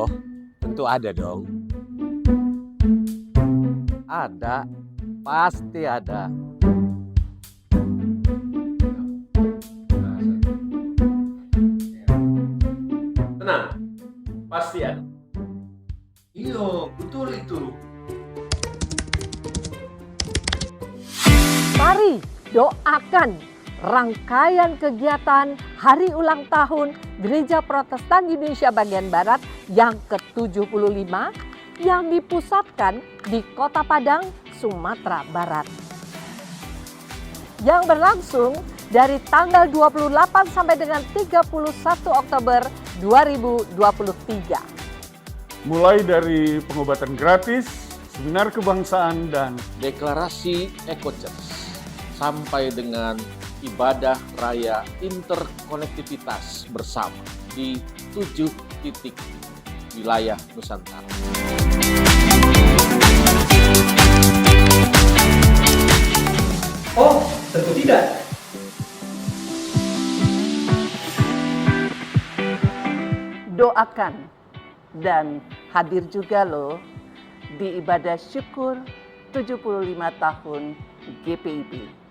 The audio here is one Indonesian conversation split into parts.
Oh, tentu ada dong. Ada, pasti ada. Tenang, pasti ada. Iya, betul itu. Mari doakan rangkaian kegiatan Hari Ulang Tahun Gereja Protestan Indonesia Bagian Barat yang ke-75 yang dipusatkan di Kota Padang, Sumatera Barat. Yang berlangsung dari tanggal 28 sampai dengan 31 Oktober 2023. Mulai dari pengobatan gratis, seminar kebangsaan, dan deklarasi Eco-Church sampai dengan ibadah raya interkonektivitas bersama di 7 titik wilayah Nusantara. Oh, tentu tidak. Doakan dan hadir juga loh di ibadah syukur 75 tahun GPIB.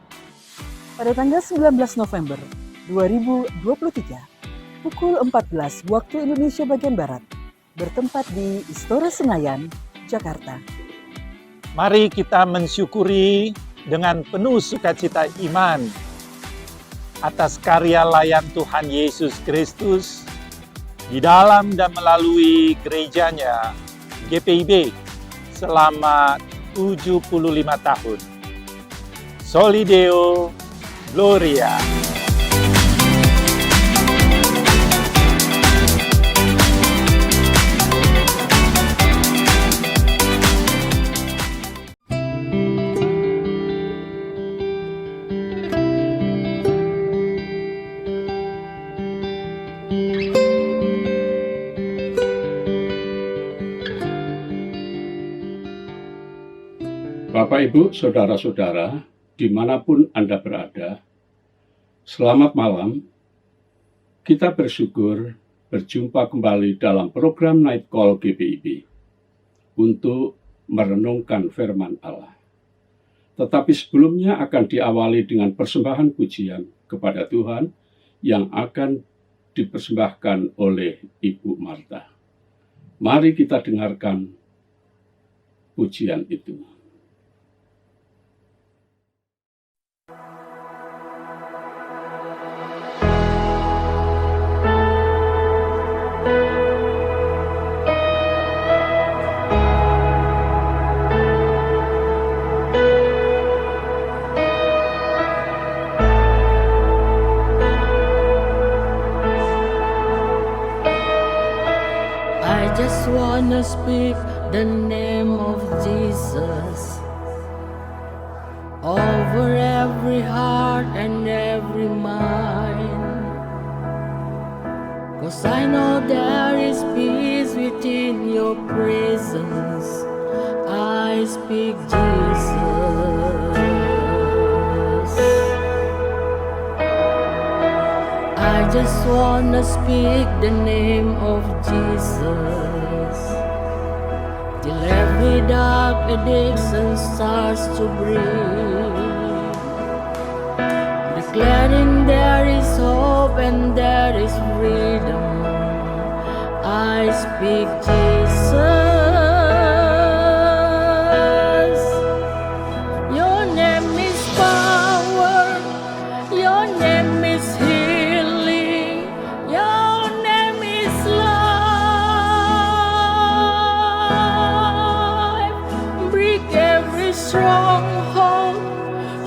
Pada tanggal 19 November 2023, pukul 14 waktu Indonesia bagian Barat, bertempat di Istora Senayan, Jakarta. Mari kita mensyukuri dengan penuh sukacita iman atas karya layan Tuhan Yesus Kristus di dalam dan melalui gerejanya GPIB selama 75 tahun. Soli Deo Gloria. Bapak, Ibu, Saudara-saudara, dimanapun Anda berada, selamat malam. Kita bersyukur berjumpa kembali dalam program Night Call GPIB untuk merenungkan firman Allah. Tetapi sebelumnya akan diawali dengan persembahan pujian kepada Tuhan yang akan dipersembahkan oleh Ibu Marta. Mari kita dengarkan pujian itu. I just wanna speak the name of Jesus over every heart and every mind, 'cause I know there is peace within your presence. I speak Jesus. I just wanna speak the name of Jesus, till every dark addiction starts to breathe, declaring there is hope and there is freedom. I speak Jesus. Your name is power, your name is healing, your name is life. Break every stronghold,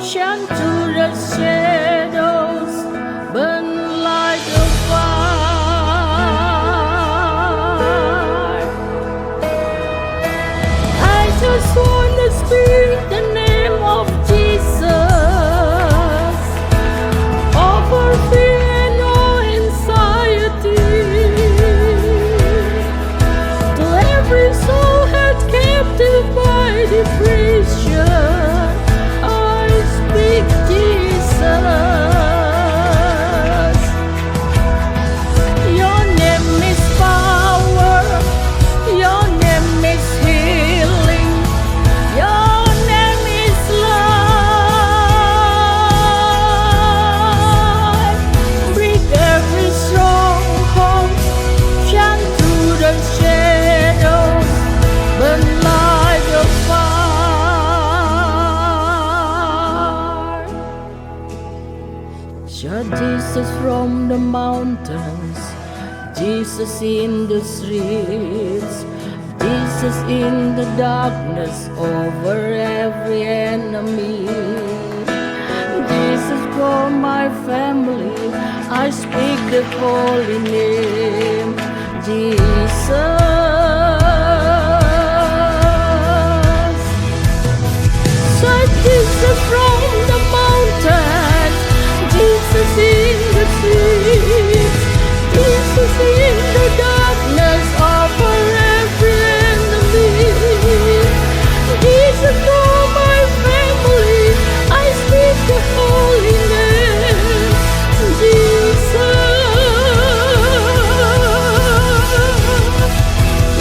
shine through the shadows, burn like a fire. I just wanna speak the name of Jesus over fear and all anxiety, to every soul held captive by depression. I speak Jesus. Shout Jesus from the mountains, Jesus in the streets, Jesus in the darkness over every enemy. Jesus for my family, I speak the holy name, Jesus. Shout Jesus from the mountains, Jesus in the streets, Jesus in the darkness over every enemy. Jesus for my family, I speak the holy name, Jesus.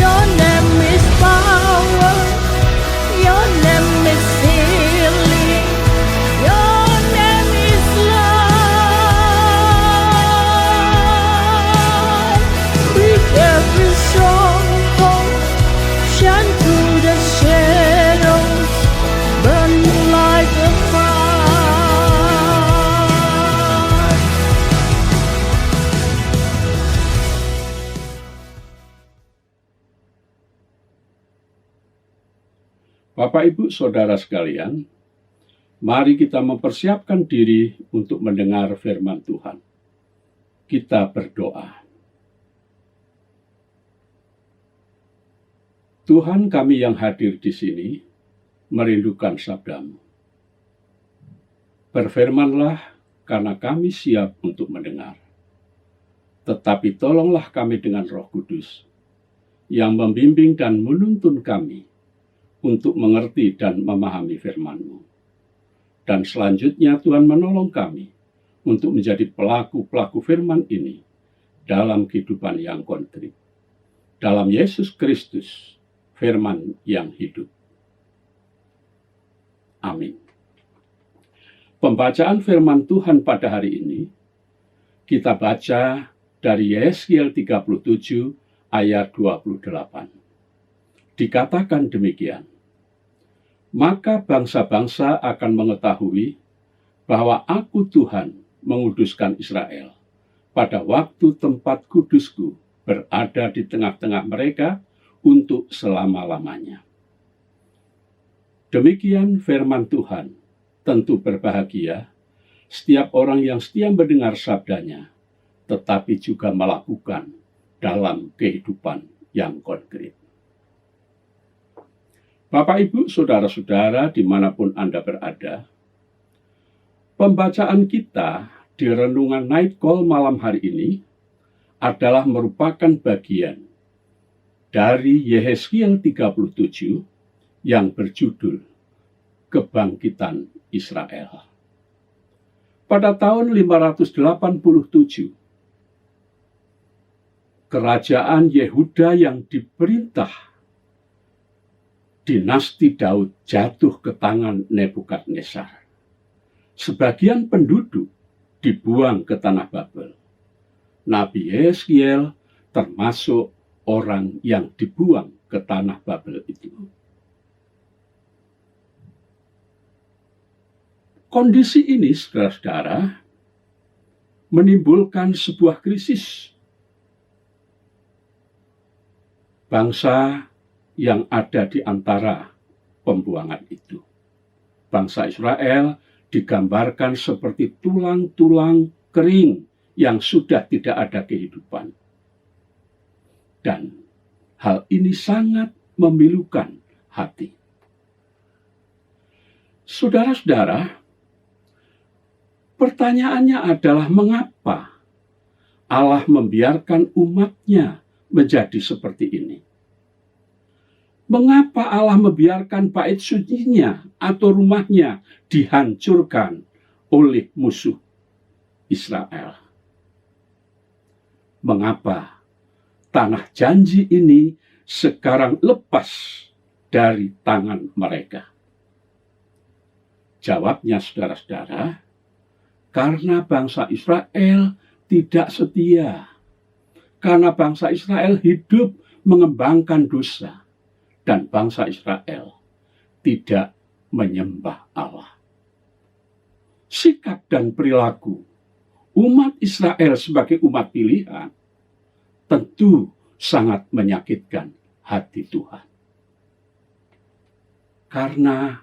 Your name is power, your name is healing, your name is life. Break every stronghold, shine through the shadows, burning like a fire. Bapak, Ibu, Saudara sekalian, mari kita mempersiapkan diri untuk mendengar firman Tuhan. Kita berdoa. Tuhan kami yang hadir di sini, merindukan sabda-Mu. Berfirmanlah karena kami siap untuk mendengar. Tetapi tolonglah kami dengan Roh Kudus, yang membimbing dan menuntun kami untuk mengerti dan memahami firman-Mu. Dan selanjutnya Tuhan menolong kami untuk menjadi pelaku-pelaku firman ini dalam kehidupan yang konkret. Dalam Yesus Kristus, firman yang hidup. Amin. Pembacaan firman Tuhan pada hari ini, kita baca dari Yeskiel 37 ayat 28. Dikatakan demikian, maka bangsa-bangsa akan mengetahui bahwa aku Tuhan menguduskan Israel pada waktu tempat kudusku berada di tengah-tengah mereka untuk selama-lamanya. Demikian firman Tuhan. Tentu berbahagia setiap orang yang setia mendengar sabdanya, tetapi juga melakukan dalam kehidupan yang konkret. Bapak, Ibu, Saudara-saudara dimanapun Anda berada, pembacaan kita di Renungan Night Call malam hari ini adalah merupakan bagian dari Yeskiel 37 yang berjudul Kebangkitan Israel. Pada tahun 587, kerajaan Yehuda yang diperintah dinasti Daud jatuh ke tangan Nebukadnezar. Sebagian penduduk dibuang ke tanah Babel. Nabi Yeskiel termasuk orang yang dibuang ke tanah Babel itu. Kondisi ini, saudara-saudara, menimbulkan sebuah krisis. Bangsa yang ada di antara pembuangan itu. Bangsa Israel digambarkan seperti tulang-tulang kering yang sudah tidak ada kehidupan. Dan hal ini sangat memilukan hati. Saudara-saudara, pertanyaannya adalah mengapa Allah membiarkan umatnya menjadi seperti ini? Mengapa Allah membiarkan bait sucinya atau rumahnya dihancurkan oleh musuh Israel? Mengapa tanah janji ini sekarang lepas dari tangan mereka? Jawabnya, saudara-saudara, karena bangsa Israel tidak setia. Karena bangsa Israel hidup mengembangkan dosa. Dan bangsa Israel tidak menyembah Allah. Sikap dan perilaku umat Israel sebagai umat pilihan tentu sangat menyakitkan hati Tuhan. Karena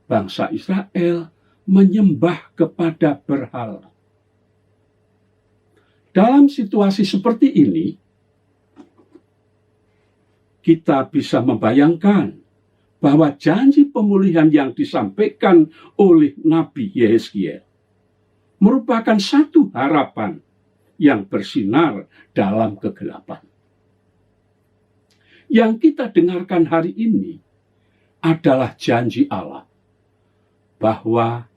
bangsa Israel menyembah kepada berhala. Dalam situasi seperti ini, kita bisa membayangkan bahwa janji pemulihan yang disampaikan oleh Nabi Yehezkiel merupakan satu harapan yang bersinar dalam kegelapan. Yang kita dengarkan hari ini adalah janji Allah bahwa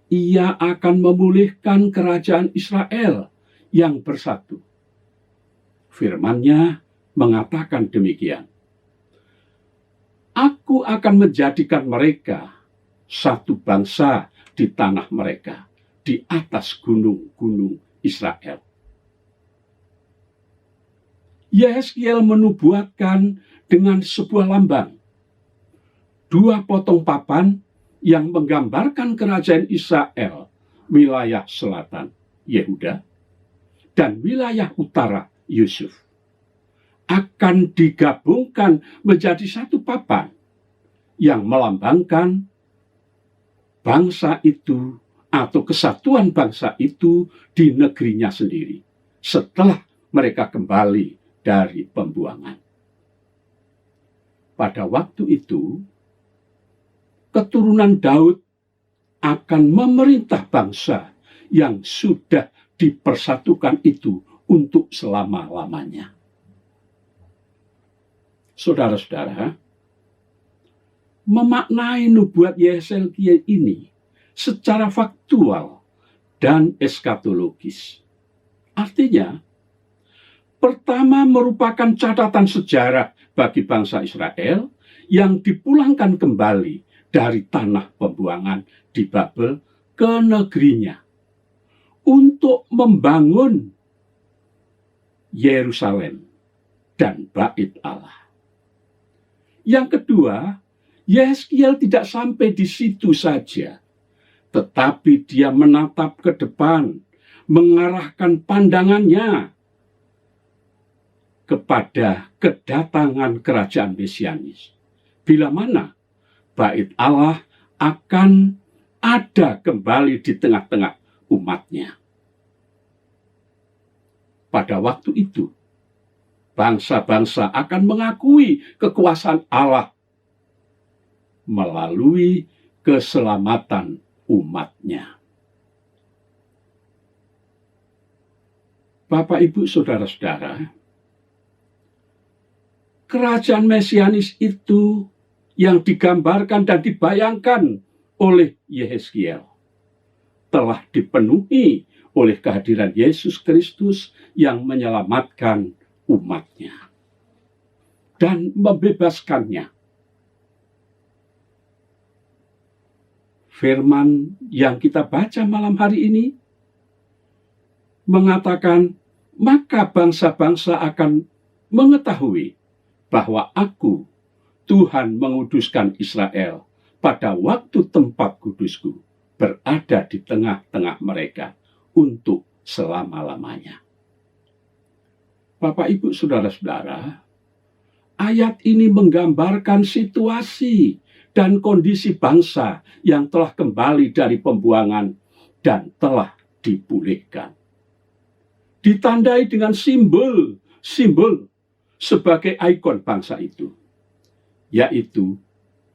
Ia akan memulihkan kerajaan Israel yang bersatu. Firman-Nya mengatakan demikian. Aku akan menjadikan mereka satu bangsa di tanah mereka, di atas gunung-gunung Israel. Yehezkiel menubuatkan dengan sebuah lambang, 2 potong papan yang menggambarkan kerajaan Israel, wilayah selatan Yehuda dan wilayah utara Yusuf, akan digabungkan menjadi satu papan yang melambangkan bangsa itu atau kesatuan bangsa itu di negerinya sendiri setelah mereka kembali dari pembuangan. Pada waktu itu, keturunan Daud akan memerintah bangsa yang sudah dipersatukan itu untuk selama-lamanya. Saudara-saudara, memaknai nubuat Yehezkiel ini secara faktual dan eskatologis. Artinya, pertama merupakan catatan sejarah bagi bangsa Israel yang dipulangkan kembali dari tanah pembuangan di Babel ke negerinya untuk membangun Yerusalem dan Bait Allah. Yang kedua, Yehezkiel tidak sampai di situ saja, tetapi dia menatap ke depan, mengarahkan pandangannya kepada kedatangan kerajaan Mesianis. Bila mana Bait Allah akan ada kembali di tengah-tengah umatnya. Pada waktu itu, bangsa-bangsa akan mengakui kekuasaan Allah melalui keselamatan umatnya. Bapak, Ibu, Saudara-saudara, kerajaan Mesianis itu yang digambarkan dan dibayangkan oleh Yehezkiel telah dipenuhi oleh kehadiran Yesus Kristus yang menyelamatkan umatnya dan membebaskannya. Firman yang kita baca malam hari ini mengatakan, maka bangsa-bangsa akan mengetahui bahwa aku, Tuhan, menguduskan Israel pada waktu tempat kudusku berada di tengah-tengah mereka untuk selama-lamanya. Bapak, Ibu, Saudara-saudara, ayat ini menggambarkan situasi dan kondisi bangsa yang telah kembali dari pembuangan dan telah dipulihkan. Ditandai dengan simbol sebagai ikon bangsa itu, yaitu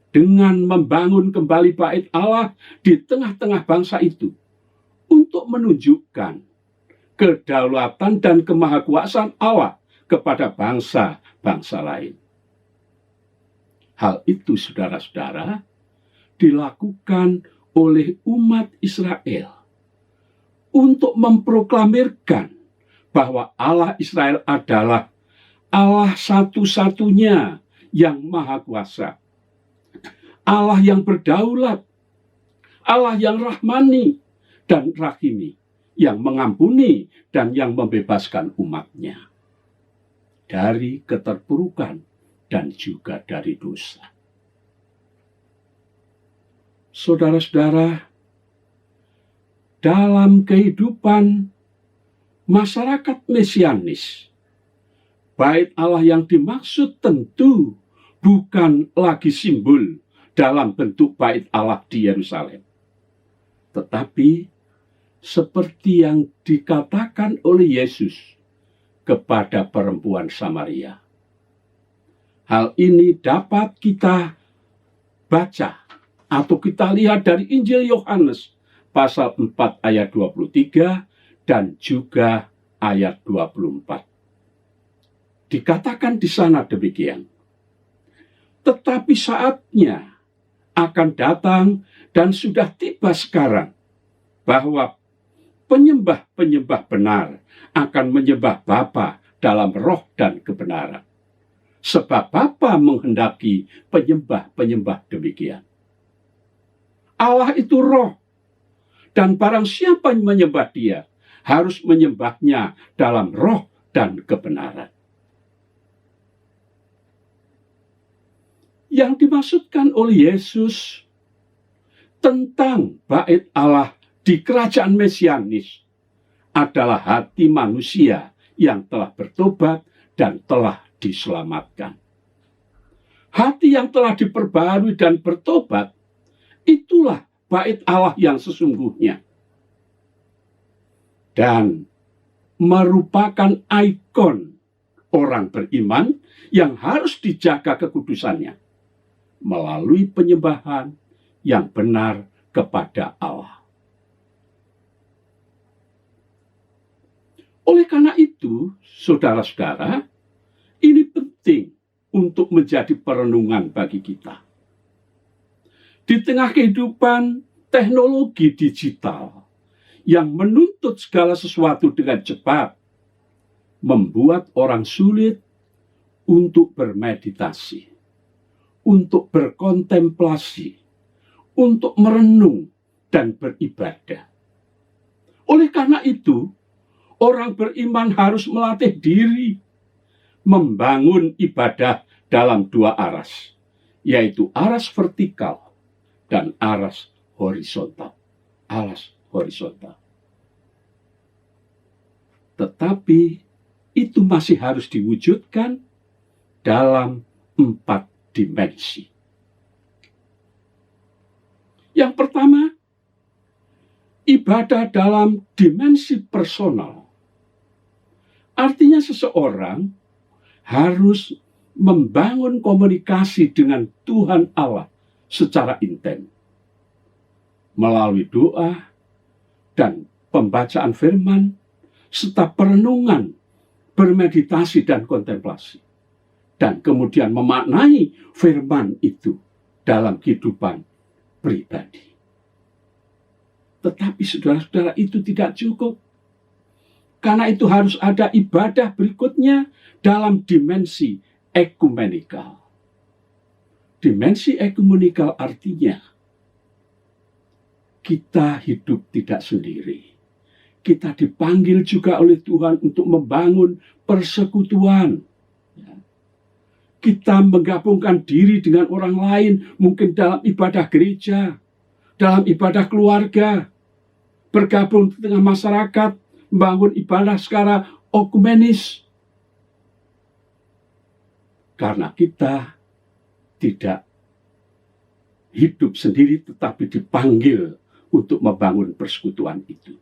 dengan membangun kembali Bait Allah di tengah-tengah bangsa itu untuk menunjukkan kedaulatan dan kemahakuasaan Allah kepada bangsa-bangsa lain. Hal itu, saudara-saudara, dilakukan oleh umat Israel untuk memproklamirkan bahwa Allah Israel adalah Allah satu-satunya yang maha kuasa, Allah yang berdaulat, Allah yang rahmani dan rahimi, yang mengampuni dan yang membebaskan umatnya dari keterpurukan dan juga dari dosa. Saudara-saudara, dalam kehidupan masyarakat mesianis, bait Allah yang dimaksud tentu bukan lagi simbol dalam bentuk bait Allah di Yerusalem, tetapi seperti yang dikatakan oleh Yesus kepada perempuan Samaria. Hal ini dapat kita baca atau kita lihat dari Injil Yohanes pasal 4 ayat 23 dan juga ayat 24. Dikatakan di sana demikian. Tetapi saatnya akan datang dan sudah tiba sekarang bahwa penyembah-penyembah benar akan menyembah Bapa dalam roh dan kebenaran. Sebab Bapa menghendaki penyembah-penyembah demikian. Allah itu roh, dan barang siapa yang menyembah Dia harus menyembahnya dalam roh dan kebenaran. Yang dimaksudkan oleh Yesus tentang bait Allah di kerajaan mesianis adalah hati manusia yang telah bertobat dan telah diselamatkan. Hati yang telah diperbarui dan bertobat, itulah bait Allah yang sesungguhnya. Dan merupakan ikon orang beriman yang harus dijaga kekudusannya melalui penyembahan yang benar kepada Allah. Oleh karena itu, saudara-saudara, ini penting untuk menjadi perenungan bagi kita. Di tengah kehidupan teknologi digital yang menuntut segala sesuatu dengan cepat, membuat orang sulit untuk bermeditasi, untuk berkontemplasi, untuk merenung dan beribadah. Oleh karena itu, orang beriman harus melatih diri membangun ibadah dalam dua aras, yaitu aras vertikal dan aras horizontal. Aras horizontal. Tetapi itu masih harus diwujudkan dalam 4 dimensi. Yang pertama, ibadah dalam dimensi personal. Artinya seseorang harus membangun komunikasi dengan Tuhan Allah secara intens melalui doa dan pembacaan firman serta perenungan, bermeditasi dan kontemplasi, dan kemudian memaknai firman itu dalam kehidupan pribadi. Tetapi saudara-saudara, itu tidak cukup. Karena itu harus ada ibadah berikutnya dalam dimensi ekumenikal. Dimensi ekumenikal artinya kita hidup tidak sendiri. Kita dipanggil juga oleh Tuhan untuk membangun persekutuan. Kita menggabungkan diri dengan orang lain, mungkin dalam ibadah gereja, dalam ibadah keluarga, bergabung di tengah masyarakat, membangun ibadah secara ekumenis. Karena kita tidak hidup sendiri, tetapi dipanggil untuk membangun persekutuan itu.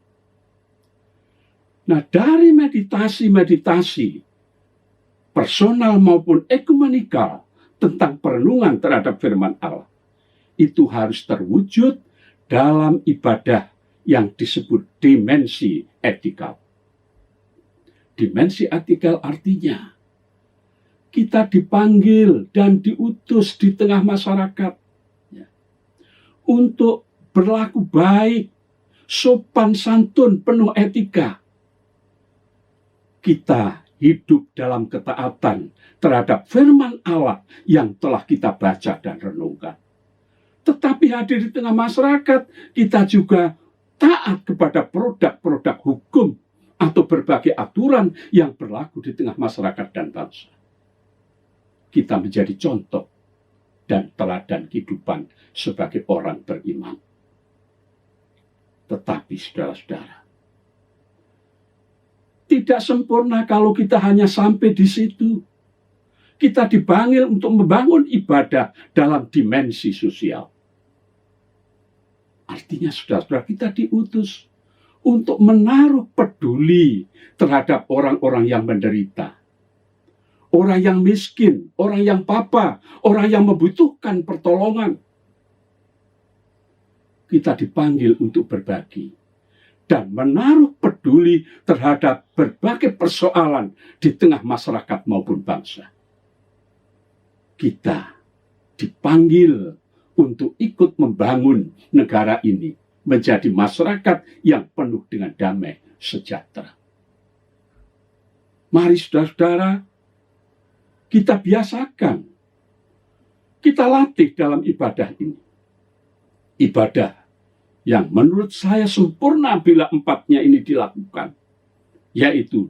Nah, dari meditasi personal maupun ekumenikal tentang perenungan terhadap firman Allah, itu harus terwujud dalam ibadah yang disebut dimensi etikal. Dimensi etikal artinya kita dipanggil dan diutus di tengah masyarakat untuk berlaku baik, sopan santun, penuh etika. Kita hidup dalam ketaatan terhadap firman Allah yang telah kita baca dan renungkan. Tetapi hadir di tengah masyarakat, kita juga taat kepada produk-produk hukum atau berbagai aturan yang berlaku di tengah masyarakat dan bangsa. Kita menjadi contoh dan teladan kehidupan sebagai orang beriman. Tetapi saudara-saudara, tidak sempurna kalau kita hanya sampai di situ. Kita dipanggil untuk membangun ibadah dalam dimensi sosial. Artinya saudara-saudara, kita diutus untuk menaruh peduli terhadap orang-orang yang menderita. Orang yang miskin, orang yang papa, orang yang membutuhkan pertolongan. Kita dipanggil untuk berbagi dan menaruh peduli terhadap berbagai persoalan di tengah masyarakat maupun bangsa. Kita dipanggil untuk ikut membangun negara ini menjadi masyarakat yang penuh dengan damai sejahtera. Mari saudara-saudara, kita biasakan, kita latih dalam ibadah ini. Ibadah yang menurut saya sempurna bila empatnya ini dilakukan, yaitu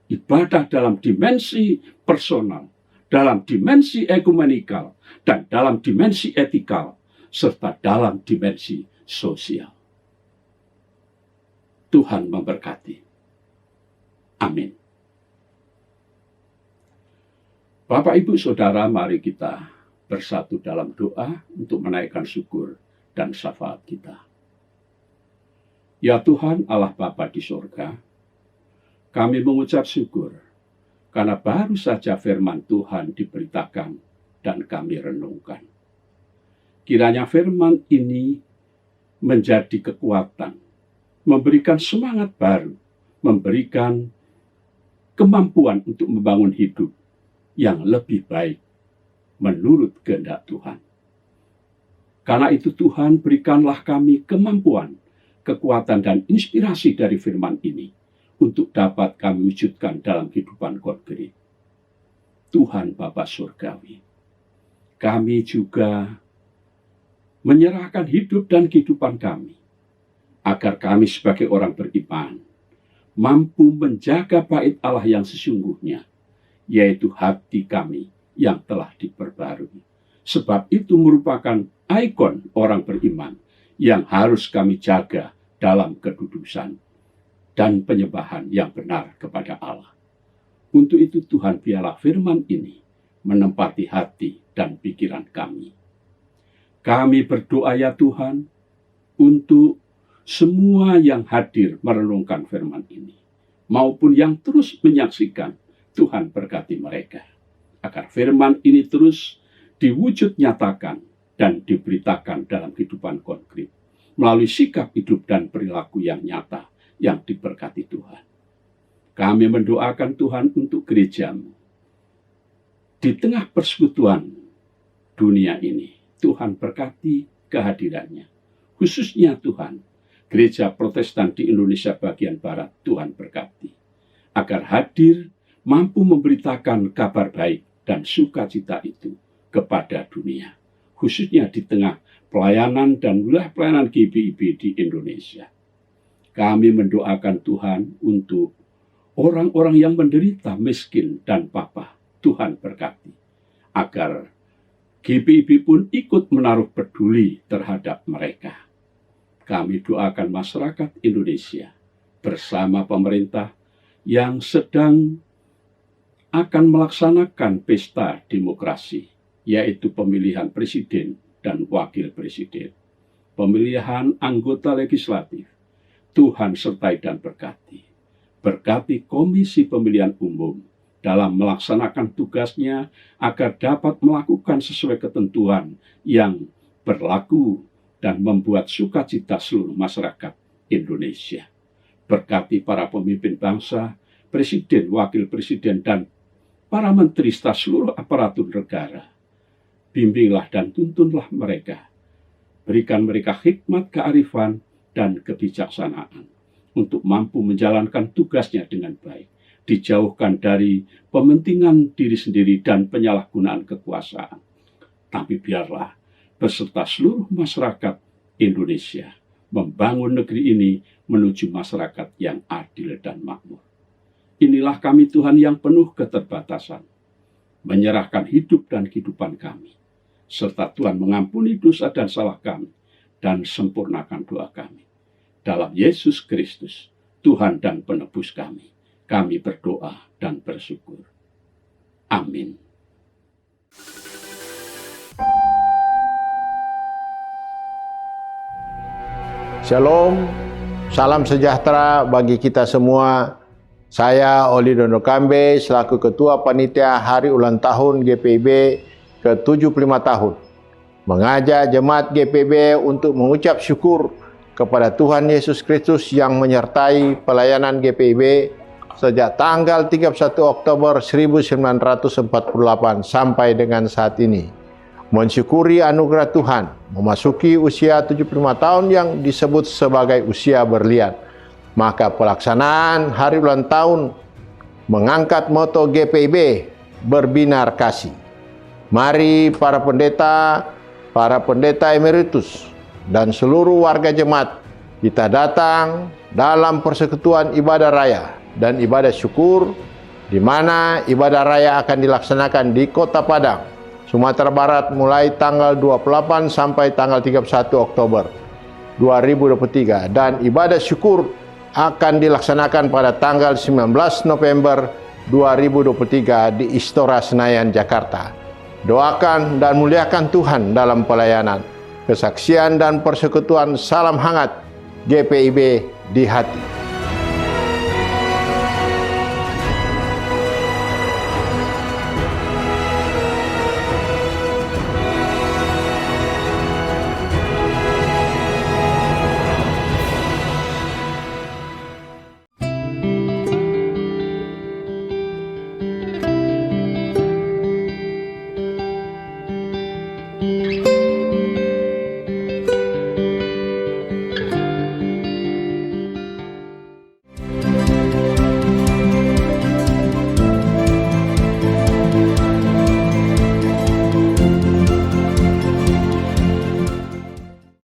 ibadah dalam dimensi personal, dalam dimensi ekumenikal, dan dalam dimensi etikal, serta dalam dimensi sosial. Tuhan memberkati. Amin. Bapak, Ibu, Saudara, mari kita bersatu dalam doa untuk menaikkan syukur dan syafaat kita. Ya Tuhan Allah Bapa di sorga, kami mengucap syukur karena baru saja firman Tuhan diberitakan dan kami renungkan. Kiranya firman ini menjadi kekuatan, memberikan semangat baru, memberikan kemampuan untuk membangun hidup yang lebih baik menurut kehendak Tuhan. Karena itu Tuhan, berikanlah kami kemampuan, kekuatan dan inspirasi dari firman ini untuk dapat kami wujudkan dalam kehidupan konkret. Tuhan Bapa Surgawi, kami juga menyerahkan hidup dan kehidupan kami agar kami sebagai orang beriman mampu menjaga bait Allah yang sesungguhnya, yaitu hati kami yang telah diperbarui. Sebab itu merupakan ikon orang beriman yang harus kami jaga dalam kedudukan dan penyembahan yang benar kepada Allah. Untuk itu Tuhan, biarlah firman ini menempati hati dan pikiran kami. Kami berdoa ya Tuhan, untuk semua yang hadir merenungkan firman ini, maupun yang terus menyaksikan, Tuhan berkati mereka, agar firman ini terus diwujud nyatakan dan diberitakan dalam kehidupan konkret, melalui sikap hidup dan perilaku yang nyata, yang diberkati Tuhan. Kami mendoakan Tuhan untuk gereja-Mu. Di tengah persekutuan dunia ini, Tuhan berkati kehadirannya. Khususnya Tuhan, gereja Protestan di Indonesia bagian Barat, Tuhan berkati. Agar hadir, mampu memberitakan kabar baik dan sukacita itu kepada dunia, khususnya di tengah pelayanan dan wilayah pelayanan GBIB di Indonesia. Kami mendoakan Tuhan untuk orang-orang yang menderita, miskin, dan papa. Tuhan berkati, agar GBIB pun ikut menaruh peduli terhadap mereka. Kami doakan masyarakat Indonesia bersama pemerintah yang sedang akan melaksanakan pesta demokrasi, yaitu pemilihan presiden dan wakil presiden, pemilihan anggota legislatif. Tuhan sertai dan berkati. Berkati Komisi Pemilihan Umum dalam melaksanakan tugasnya agar dapat melakukan sesuai ketentuan yang berlaku dan membuat sukacita seluruh masyarakat Indonesia. Berkati para pemimpin bangsa, presiden, wakil presiden, dan para menteri serta seluruh aparatur negara. Bimbinglah dan tuntunlah mereka. Berikan mereka hikmat, kearifan, dan kebijaksanaan untuk mampu menjalankan tugasnya dengan baik. Dijauhkan dari pementingan diri sendiri dan penyalahgunaan kekuasaan. Tapi biarlah beserta seluruh masyarakat Indonesia membangun negeri ini menuju masyarakat yang adil dan makmur. Inilah kami Tuhan yang penuh keterbatasan, menyerahkan hidup dan kehidupan kami, serta Tuhan mengampuni dosa dan salah kami, dan sempurnakan doa kami. Dalam Yesus Kristus, Tuhan dan penebus kami, kami berdoa dan bersyukur. Amin. Shalom, salam sejahtera bagi kita semua. Saya Oli Dono Kambe selaku Ketua Panitia Hari Ulang Tahun GPIB ke-75 tahun. Mengajak jemaat GPIB untuk mengucap syukur kepada Tuhan Yesus Kristus yang menyertai pelayanan GPIB sejak tanggal 31 Oktober 1948 sampai dengan saat ini. Mensyukuri anugerah Tuhan, memasuki usia 75 tahun yang disebut sebagai usia berlian. Maka pelaksanaan hari ulang tahun mengangkat moto GPIB, berbinar kasih. Mari para pendeta emeritus, dan seluruh warga jemaat, kita datang dalam persekutuan ibadah raya dan ibadah syukur, di mana ibadah raya akan dilaksanakan di Kota Padang, Sumatera Barat mulai tanggal 28 sampai tanggal 31 Oktober 2023, dan ibadah syukur akan dilaksanakan pada tanggal 19 November 2023 di Istora Senayan, Jakarta. Doakan dan muliakan Tuhan dalam pelayanan, kesaksian dan persekutuan. Salam hangat GPIB di hati.